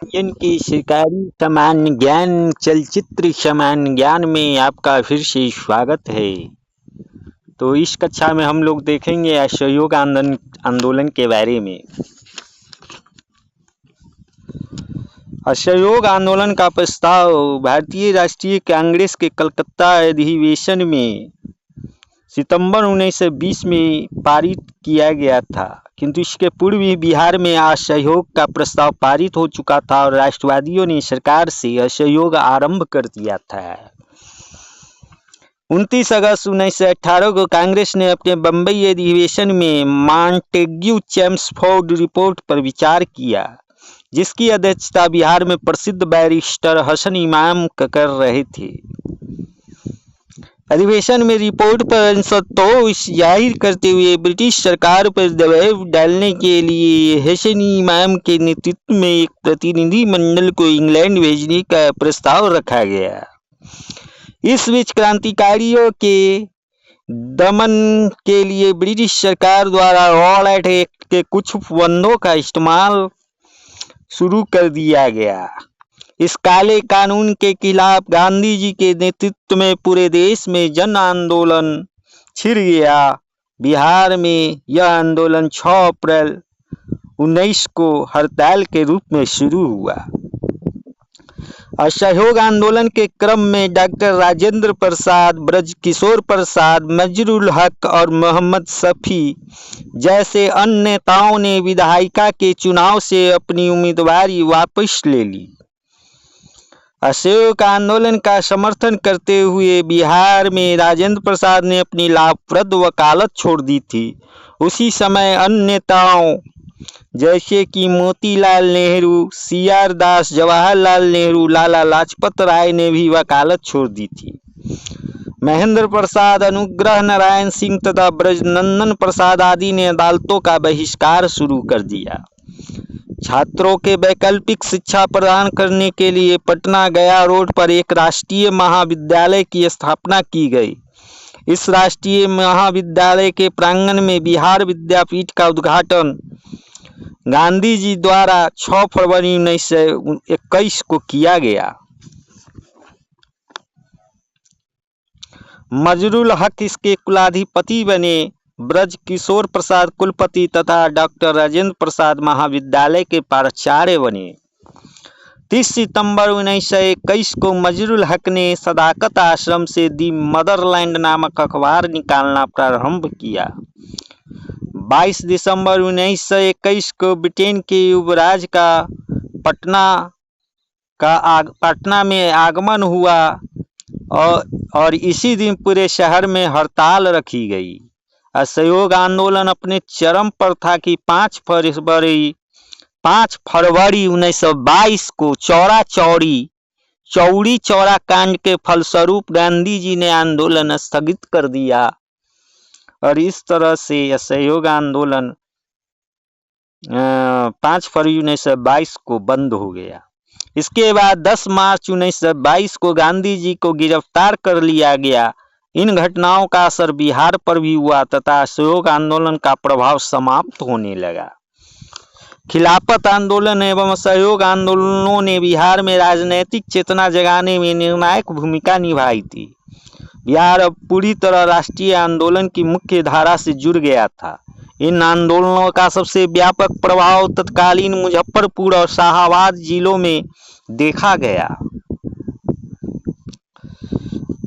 जन के शिकारी समान ज्ञान चलचित्र समान ज्ञान में आपका फिर से स्वागत है। तो इस कक्षा में हम लोग देखेंगे असहयोग आंदोलन के बारे में। असहयोग आंदोलन का प्रस्ताव भारतीय राष्ट्रीय कांग्रेस के कलकत्ता अधिवेशन में सितंबर 1920 में पारित किया गया था, किंतु इसके पूर्व ही बिहार में असहयोग का प्रस्ताव पारित हो चुका था और राष्ट्रवादियों ने सरकार से असहयोग आरंभ कर दिया था। 29 अगस्त 1918 को कांग्रेस ने अपने बंबई अधिवेशन में मॉन्टेग्यू चेम्सफोर्ड रिपोर्ट पर विचार किया, जिसकी अध्यक्षता बिहार में प्रसिद्ध बैरिस्टर हसन इमाम कर रहे थे। अधिवेशन में रिपोर्ट पर असंतोष जाहिर करते हुए ब्रिटिश सरकार पर दबाव डालने के लिए हसन इमाम के नेतृत्व में एक प्रतिनिधिमंडल को इंग्लैंड भेजने का प्रस्ताव रखा गया। इस बीच क्रांतिकारियों के दमन के लिए ब्रिटिश सरकार द्वारा रॉलेट एक्ट के कुछ बंदों का इस्तेमाल शुरू कर दिया गया। इस काले कानून के खिलाफ गांधी जी के नेतृत्व में पूरे देश में जन आंदोलन छिड़ गया। बिहार में यह आंदोलन 6 अप्रैल 19 को हड़ताल के रूप में शुरू हुआ। असहयोग आंदोलन के क्रम में डॉक्टर राजेंद्र प्रसाद, ब्रजकिशोर प्रसाद, मजरुल हक और मोहम्मद शफी जैसे अन्य नेताओं ने विधायिका के चुनाव से अपनी उम्मीदवारी वापस ले ली। असहयोग आंदोलन का समर्थन करते हुए बिहार में राजेंद्र प्रसाद ने अपनी लाभप्रद वकालत छोड़ दी थी। उसी समय अन्य नेताओं जैसे कि मोतीलाल नेहरू, सी.आर. दास, जवाहरलाल नेहरू, लाला लाजपत राय ने भी वकालत छोड़ दी थी। महेंद्र प्रसाद, अनुग्रह नारायण सिंह तथा ब्रजनंदन प्रसाद आदि ने अदालतों का बहिष्कार शुरू कर दिया। छात्रों के वैकल्पिक शिक्षा प्रदान करने के लिए पटना गया रोड पर एक राष्ट्रीय महाविद्यालय की स्थापना की गई। इस राष्ट्रीय महाविद्यालय के प्रांगण में बिहार विद्यापीठ का उद्घाटन गांधी जी द्वारा 6 फरवरी 1921 को किया गया। मजरुल हक इसके कुलाधिपति बने। ब्रजकिशोर प्रसाद कुलपति तथा डॉक्टर राजेंद्र प्रसाद महाविद्यालय के प्राचार्य बने। 30 सितंबर 1921 को मजरुल हक ने सदाकत आश्रम से दी मदरलैंड नामक अखबार निकालना प्रारंभ किया। 22 दिसंबर 1921 को ब्रिटेन के युवराज का पटना में आगमन हुआ और इसी दिन पूरे शहर में हड़ताल रखी गई। असहयोग आंदोलन अपने चरम पर था कि 5 फरवरी 1922 को चौरी चौरा कांड के फलस्वरूप गांधी जी ने आंदोलन स्थगित कर दिया और इस तरह से असहयोग आंदोलन 5 फरवरी 1922 को बंद हो गया। इसके बाद 10 मार्च 1922 को गांधी जी को गिरफ्तार कर लिया गया। इन घटनाओं का असर बिहार पर भी हुआ तथा असहयोग आंदोलन का प्रभाव समाप्त होने लगा। खिलाफत आंदोलन एवं असहयोग आंदोलनों ने बिहार में राजनीतिक चेतना जगाने में निर्णायक भूमिका निभाई थी। बिहार अब पूरी तरह राष्ट्रीय आंदोलन की मुख्य धारा से जुड़ गया था। इन आंदोलनों का सबसे व्यापक प्रभाव तत्कालीन मुजफ्फरपुर और शाहाबाद जिलों में देखा गया।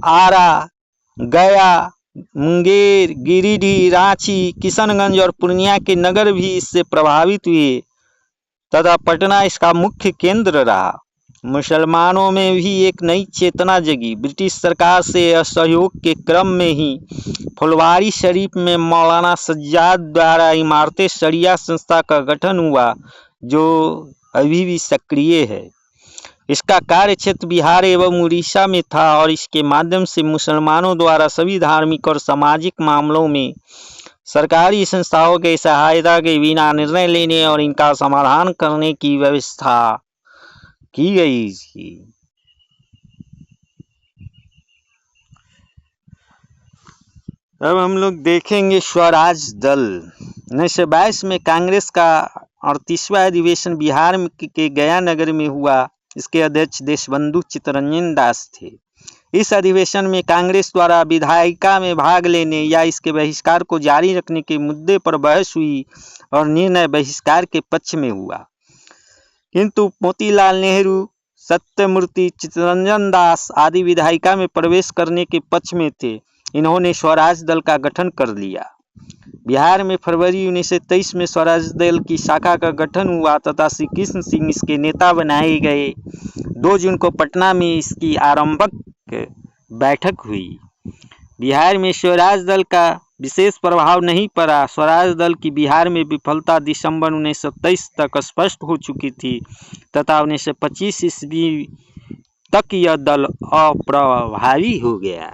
आरा, गया, मुंगेर, गिरिडीह, रांची, किशनगंज और पूर्णिया के नगर भी इससे प्रभावित हुए तथा पटना इसका मुख्य केंद्र रहा। मुसलमानों में भी एक नई चेतना जगी। ब्रिटिश सरकार से असहयोग के क्रम में ही फुलवारी शरीफ में मौलाना सज्जाद द्वारा इमारत शरिया संस्था का गठन हुआ, जो अभी भी सक्रिय है। इसका कार्य क्षेत्र बिहार एवं उड़ीसा में था और इसके माध्यम से मुसलमानों द्वारा सभी धार्मिक और सामाजिक मामलों में सरकारी संस्थाओं के सहायता के बिना निर्णय लेने और इनका समाधान करने की व्यवस्था की गई थी। अब हम लोग देखेंगे स्वराज दल। 1922 में कांग्रेस का 38वां अधिवेशन बिहार के गया नगर में हुआ। इसके अध्यक्ष देशबंधु चित्तरंजन दास थे। इस अधिवेशन में कांग्रेस द्वारा विधायिका में भाग लेने या इसके बहिष्कार को जारी रखने के मुद्दे पर बहस हुई और निर्णय बहिष्कार के पक्ष में हुआ, किंतु मोतीलाल नेहरू, सत्यमूर्ति, चित्तरंजन दास आदि विधायिका में प्रवेश करने के पक्ष में थे। इन्होंने स्वराज दल का गठन कर लिया। बिहार में फरवरी 1923 में स्वराज दल की शाखा का गठन हुआ तथा श्री कृष्ण सिंह इसके नेता बनाए गए। 2 जून को पटना में इसकी आरंभिक बैठक हुई। बिहार में स्वराज दल का विशेष प्रभाव नहीं पड़ा। स्वराज दल की बिहार में विफलता दिसंबर 1923 तक स्पष्ट हो चुकी थी तथा 1925 ईस्वी तक यह दल अप्रभावी हो गया।